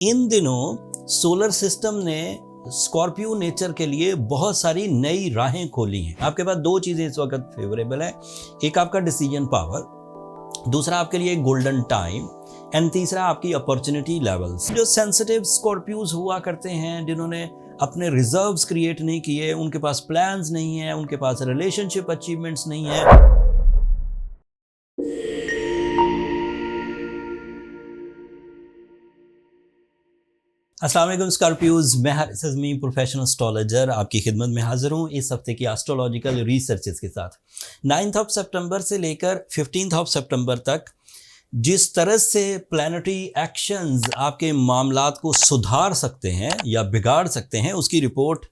इन दिनों solar system ने Scorpio nature के लिए बहुत सारी नई राहें खोली हैं। आपके पास दो चीजें इस वक्त फेवरेबल है, एक आपका डिसीजन पावर, दूसरा आपके लिए गोल्डन टाइम एंड तीसरा आपकी अपॉर्चुनिटी लेवल्स। जो सेंसिटिव स्कॉर्पियोज हुआ करते हैं, जिन्होंने अपने रिजर्व्स क्रिएट नहीं किए, उनके पास प्लान्स नहीं है, उनके पास रिलेशनशिप अचीवमेंट्स नहीं है। अस्सलाम वालेकुम स्कॉर्पियोज, मैं हारिस अज़मी प्रोफेशनल एस्ट्रोलॉजर आपकी खिदमत में हाजिर हूँ इस हफ्ते की एस्ट्रोलॉजिकल रिसर्चेस के साथ। 9 सितंबर से लेकर 15 सितंबर तक जिस तरह से प्लानिटरी एक्शंस आपके मामलात को सुधार सकते हैं या बिगाड़ सकते हैं, उसकी रिपोर्ट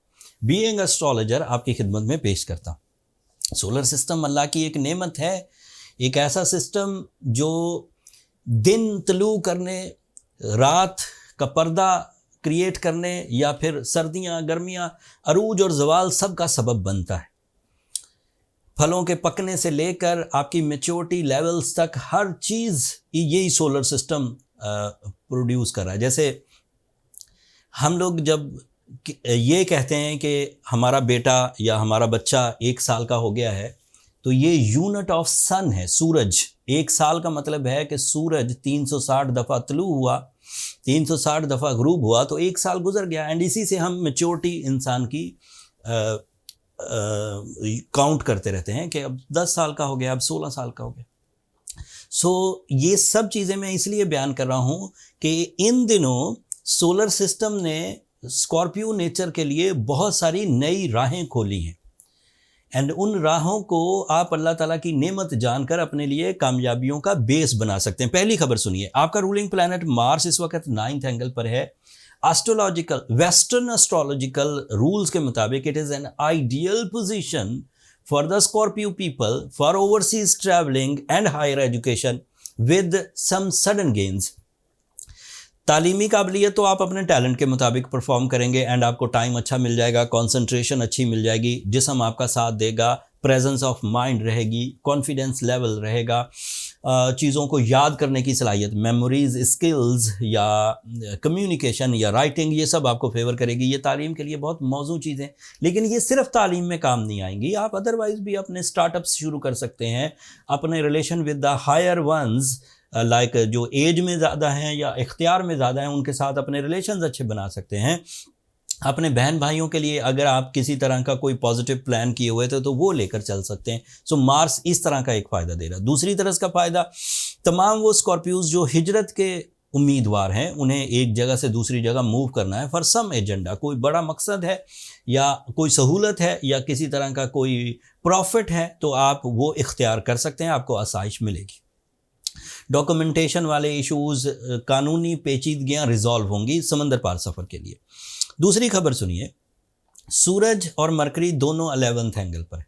बीइंग एस्ट्रोलॉजर आपकी खिदमत में पेश करता हूँ। सोलर सिस्टम अल्लाह की एक नेमत है, एक ऐसा सिस्टम जो दिन तलू करने, रात का पर्दा क्रिएट करने या फिर सर्दियाँ, गर्मियाँ, अरूज और जवाल सब का सबब बनता है। फलों के पकने से लेकर आपकी मैच्योरिटी लेवल्स तक हर चीज़ यही सोलर सिस्टम प्रोड्यूस कर रहा है। जैसे हम लोग जब ये कहते हैं कि हमारा बेटा या हमारा बच्चा 1 साल का हो गया है, तो ये यूनिट ऑफ सन है, सूरज। 1 साल का मतलब है कि सूरज 360 दफ़ा तलू हुआ, 360 दफ़ा ग्रूब हुआ, तो 1 साल गुजर गया। एंड इसी से हम मैच्योरिटी इंसान की काउंट करते रहते हैं कि अब 10 साल का हो गया, अब 16 साल का हो गया। सो ये सब चीज़ें मैं इसलिए बयान कर रहा हूँ कि इन दिनों सोलर सिस्टम ने स्कॉर्पियो नेचर के लिए बहुत सारी नई राहें खोली हैं एंड उन राहों को आप अल्लाह ताला की नेमत जानकर अपने लिए कामयाबियों का बेस बना सकते हैं। पहली खबर सुनिए, आपका रूलिंग प्लैनेट मार्स इस वक्त 9th एंगल पर है। एस्ट्रोलॉजिकल, वेस्टर्न एस्ट्रोलॉजिकल रूल्स के मुताबिक it is an ideal position for the Scorpio people for overseas travelling and higher education with some sudden gains. तालीमी काबिलियत तो आप अपने टैलेंट के मुताबिक परफॉर्म करेंगे एंड आपको टाइम अच्छा मिल जाएगा, कंसंट्रेशन अच्छी मिल जाएगी, जिस्म आपका साथ देगा, प्रेजेंस ऑफ माइंड रहेगी, कॉन्फिडेंस लेवल रहेगा, चीज़ों को याद करने की सलाहियत, मेमोरीज, स्किल्स या कम्युनिकेशन या राइटिंग, ये सब आपको फेवर करेगी। ये तालीम के लिए बहुत मौजूद चीज़ें, लेकिन ये सिर्फ तालीम में काम नहीं आएंगी। आप अदरवाइज़ भी अपने स्टार्टअप्स शुरू कर सकते हैं, अपने relation with the higher ones like जो एज में ज़्यादा हैं या इख्तियार में ज़्यादा हैं, उनके साथ अपने रिलेशंस अच्छे बना सकते हैं। अपने बहन भाइयों के लिए अगर आप किसी तरह का कोई पॉजिटिव प्लान किए हुए थे तो वो लेकर चल सकते हैं। सो मार्स इस तरह का एक फ़ायदा दे रहा है। दूसरी तरफ का फ़ायदा, तमाम वो स्कॉर्पियोज जो हिजरत के उम्मीदवार हैं, उन्हें एक जगह से दूसरी जगह मूव करना है फॉर सम एजेंडा, कोई बड़ा मकसद है या कोई सहूलत है या किसी तरह का कोई प्रॉफिट है, तो आप वो इख्तियार कर सकते हैं, आपको आसाइश मिलेगी। डॉक्यूमेंटेशन वाले इश्यूज़, कानूनी पेचीदगियाँ रिजॉल्व होंगी समंदर पार सफ़र के लिए। दूसरी खबर सुनिए, सूरज और मरकरी दोनों 11th एंगल पर है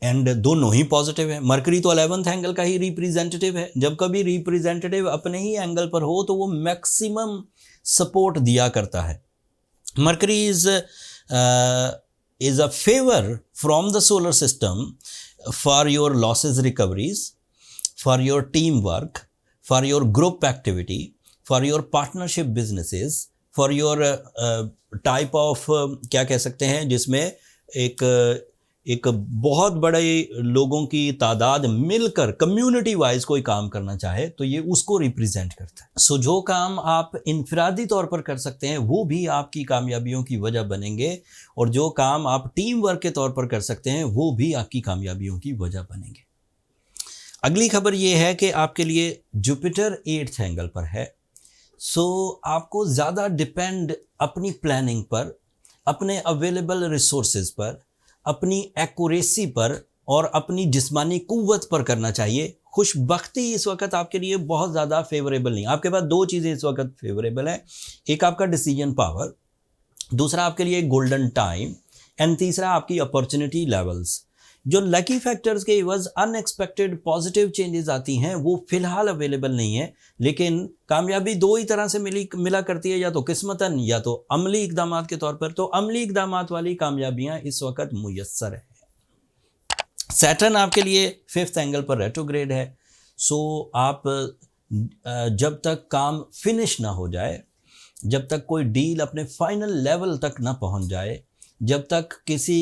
एंड दोनों ही पॉजिटिव है। मरकरी तो 11th एंगल का ही रिप्रेजेंटेटिव है। जब कभी रिप्रेजेंटेटिव अपने ही एंगल पर हो तो वो मैक्सिमम सपोर्ट दिया करता है। Mercury is a favour from the solar system for your losses recoveries, for your teamwork, for your group activity, for your partnership businesses, for your type of क्या कह सकते हैं, जिसमें एक बहुत बड़े लोगों की तादाद मिलकर कम्युनिटी वाइज कोई काम करना चाहे तो ये उसको रिप्रेजेंट करता है। सो जो काम आप इनफरादी तौर पर कर सकते हैं वो भी आपकी कामयाबियों की वजह बनेंगे, और जो काम आप टीम वर्क के तौर पर कर सकते हैं वो भी आपकी कामयाबियों की वजह बनेंगे। अगली खबर ये है कि आपके लिए जुपिटर 8th एंगल पर है। सो आपको ज़्यादा डिपेंड अपनी प्लानिंग पर, अपने अवेलेबल रिसोर्सेज पर, अपनी एक्यूरेसी पर और अपनी जिस्मानी कुव्वत पर करना चाहिए। खुशबख्ती इस वक्त आपके लिए बहुत ज़्यादा फेवरेबल नहीं। आपके पास दो चीज़ें इस वक्त फेवरेबल हैं, एक आपका डिसीजन पावर, दूसरा आपके लिए गोल्डन टाइम एंड तीसरा आपकी अपॉर्चुनिटी लेवल्स। जो लकी फैक्टर्स के एवज अनएक्सपेक्टेड पॉजिटिव चेंजेस आती हैं वो फ़िलहाल अवेलेबल नहीं है, लेकिन कामयाबी दो ही तरह से मिला करती है, या तो किस्मतन या तो अमली इकदामात के तौर पर। तो अमली इकदामात वाली कामयाबियां इस वक्त मुयस्सर है। सैटर्न आपके लिए 5th एंगल पर रेट्रोग्रेड है। सो आप जब तक काम फिनिश ना हो जाए, जब तक कोई डील अपने फाइनल लेवल तक ना पहुंच जाए, जब तक किसी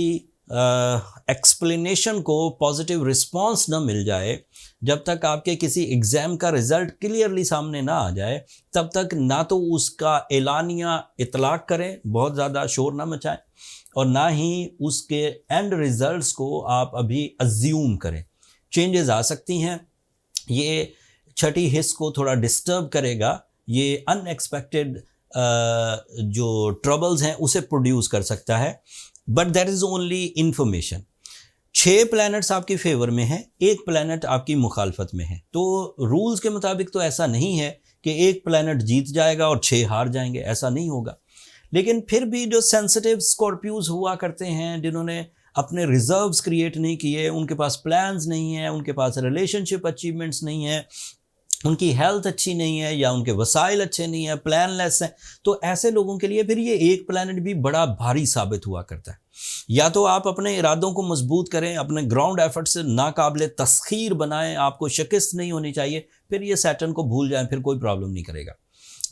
एक्सप्लेनेशन को पॉजिटिव रिस्पांस ना मिल जाए, जब तक आपके किसी एग्ज़ाम का रिज़ल्ट क्लियरली सामने ना आ जाए, तब तक ना तो उसका एलानिया इतलाक करें, बहुत ज़्यादा शोर ना मचाएं, और ना ही उसके एंड रिज़ल्ट्स को आप अभी अज्यूम करें। चेंजेस आ सकती हैं, ये छठी हिस्स को थोड़ा डिस्टर्ब करेगा, ये अनएक्सपेक्टेड जो ट्रबल्स हैं उसे प्रोड्यूस कर सकता है, but that is only information. 6 planets आपकी फेवर में हैं, 1 प्लैनेट आपकी मुखालफत में है, तो रूल्स के मुताबिक तो ऐसा नहीं है कि 1 प्लैनेट जीत जाएगा और 6 हार जाएंगे, ऐसा नहीं होगा। लेकिन फिर भी जो सेंसिटिव स्कॉर्पियोज हुआ करते हैं, जिन्होंने अपने रिजर्व्स क्रिएट नहीं किए, उनके पास प्लान्स नहीं है, उनके पास रिलेशनशिप अचीवमेंट्स नहीं है, उनकी हेल्थ अच्छी नहीं है, या उनके वसाइल अच्छे नहीं है, प्लानलेस हैं, तो ऐसे लोगों के लिए फिर ये 1 प्लैनेट भी बड़ा भारी साबित हुआ करता है। या तो आप अपने इरादों को मजबूत करें, अपने ग्राउंड एफर्ट से नाकाबिले तस्खीर बनाएं, आपको शिकस्त नहीं होनी चाहिए, फिर ये सैटर्न को भूल जाएं, फिर कोई प्रॉब्लम नहीं करेगा।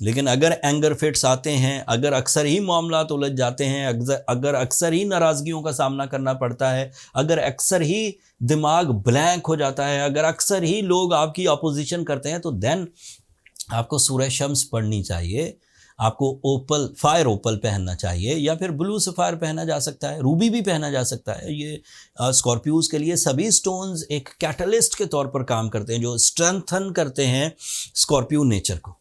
लेकिन अगर एंगर फिट्स आते हैं, अगर अक्सर ही मामलात उलझ जाते हैं, अगर अक्सर ही नाराज़गियों का सामना करना पड़ता है, अगर अक्सर ही दिमाग ब्लैंक हो जाता है, अगर अक्सर ही लोग आपकी अपोजिशन करते हैं, तो देन आपको सूरह शम्स पढ़नी चाहिए, आपको ओपल, फायर ओपल पहनना चाहिए, या फिर ब्लू सफ़ायर पहना जा सकता है, रूबी भी पहना जा सकता है। ये स्कॉर्पियोज के लिए सभी स्टोन्स एक कैटलिस्ट के तौर पर काम करते हैं, जो स्ट्रेंथन करते हैं स्कॉर्पियो नेचर को।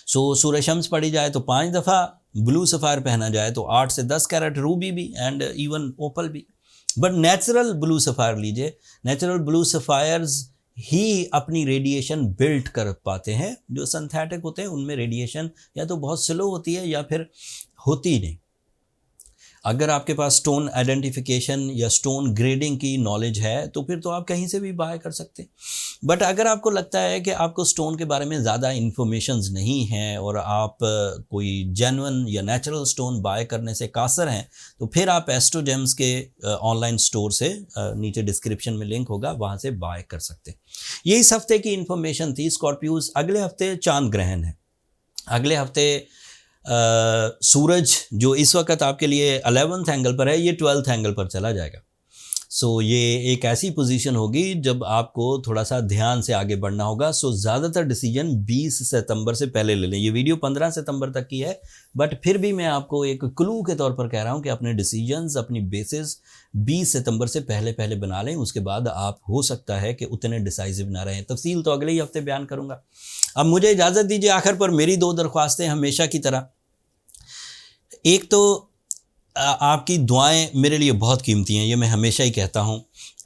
सूरह शम्स पढ़ी जाए तो 5 दफ़ा, ब्लू सफ़ायर पहना जाए तो 8 से 10 कैरेट रूबी भी एंड इवन ओपल भी। बट नेचुरल ब्लू सफ़ायर लीजिए, नेचुरल ब्लू सफ़ायर्स ही अपनी रेडिएशन बिल्ट कर पाते हैं। जो सिंथेटिक होते हैं उनमें रेडिएशन या तो बहुत स्लो होती है या फिर होती ही नहीं। अगर आपके पास स्टोन आइडेंटिफिकेशन या स्टोन ग्रेडिंग की नॉलेज है तो फिर तो आप कहीं से भी बाय कर सकते हैं। बट अगर आपको लगता है कि आपको स्टोन के बारे में ज़्यादा इन्फॉर्मेशंस नहीं हैं और आप कोई जेन्युइन या नेचुरल स्टोन बाय करने से कासर हैं, तो फिर आप एस्ट्रो जेम्स के ऑनलाइन स्टोर से नीचे डिस्क्रिप्शन में लिंक होगा, वहाँ से बाय कर सकते हैं। ये इस हफ्ते की इन्फॉर्मेशन थी स्कॉर्पियोज। अगले हफ्ते चांद ग्रहण है, अगले हफ्ते सूरज जो इस वक्त आपके लिए 11th एंगल पर है, ये 12th एंगल पर चला जाएगा। सो ये एक ऐसी पोजीशन होगी जब आपको थोड़ा सा ध्यान से आगे बढ़ना होगा। सो ज़्यादातर डिसीजन 20 सितंबर से पहले ले लें। ये वीडियो 15 सितंबर तक की है, बट फिर भी मैं आपको एक क्लू के तौर पर कह रहा हूँ कि अपने डिसीजंस, अपनी बेसिस 20 सितंबर से पहले पहले बना लें। उसके बाद आप हो सकता है कि उतने डिसाइसिव ना रहें। तफसील तो अगले ही हफ्ते बयान करूँगा। अब मुझे इजाज़त दीजिए। आखिर पर मेरी 2 दरख्वास्तें हमेशा की तरह। एक तो आपकी दुआएं मेरे लिए बहुत कीमती हैं, ये मैं हमेशा ही कहता हूँ।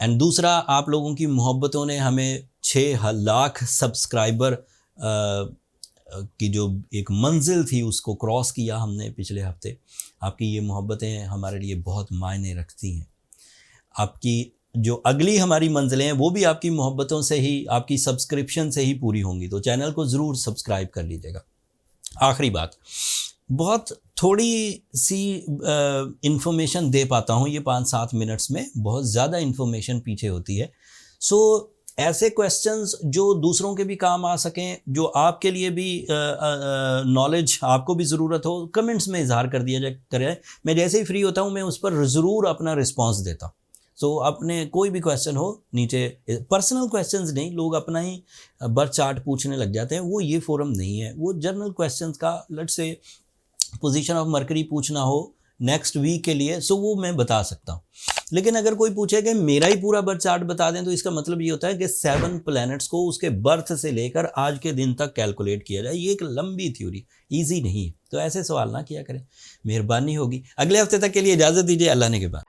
एंड दूसरा, आप लोगों की मोहब्बतों ने हमें 6 लाख सब्सक्राइबर की जो एक मंजिल थी उसको क्रॉस किया हमने पिछले हफ्ते। आपकी ये मोहब्बतें हमारे लिए बहुत मायने रखती हैं। आपकी जो अगली हमारी मंजिलें हैं वो भी आपकी मोहब्बतों से ही, आपकी सब्सक्रिप्शन से ही पूरी होंगी। तो चैनल को ज़रूर सब्सक्राइब कर लीजिएगा। आखिरी बात, बहुत थोड़ी सी इन्फॉर्मेशन दे पाता हूँ ये 5-7 मिनट्स में, बहुत ज़्यादा इन्फॉर्मेशन पीछे होती है। सो ऐसे क्वेश्चंस जो दूसरों के भी काम आ सकें, जो आपके लिए भी नॉलेज आपको भी ज़रूरत हो, कमेंट्स में इजहार कर दिया जाए करें। मैं जैसे ही फ्री होता हूँ मैं उस पर ज़रूर अपना रिस्पांस देता हूँ। सो अपने कोई भी क्वेश्चन हो नीचे, पर्सनल क्वेश्चंस नहीं, लोग अपना ही बर्थ चार्ट पूछने लग जाते हैं, वो ये फोरम नहीं है। वो जनरल क्वेश्चंस का, let's say position of mercury पूछना हो नेक्स्ट वीक के लिए, सो वो मैं बता सकता हूँ। लेकिन अगर कोई पूछे कि मेरा ही पूरा बर्थ चार्ट बता दें, तो इसका मतलब ये होता है कि 7 प्लैनेट्स को उसके बर्थ से लेकर आज के दिन तक कैलकुलेट किया जाए। ये एक लंबी थ्योरी, ईजी नहीं है। तो ऐसे सवाल ना किया करें, मेहरबानी होगी। अगले हफ्ते तक के लिए इजाज़त दीजिए। अल्लाह ने के बाद।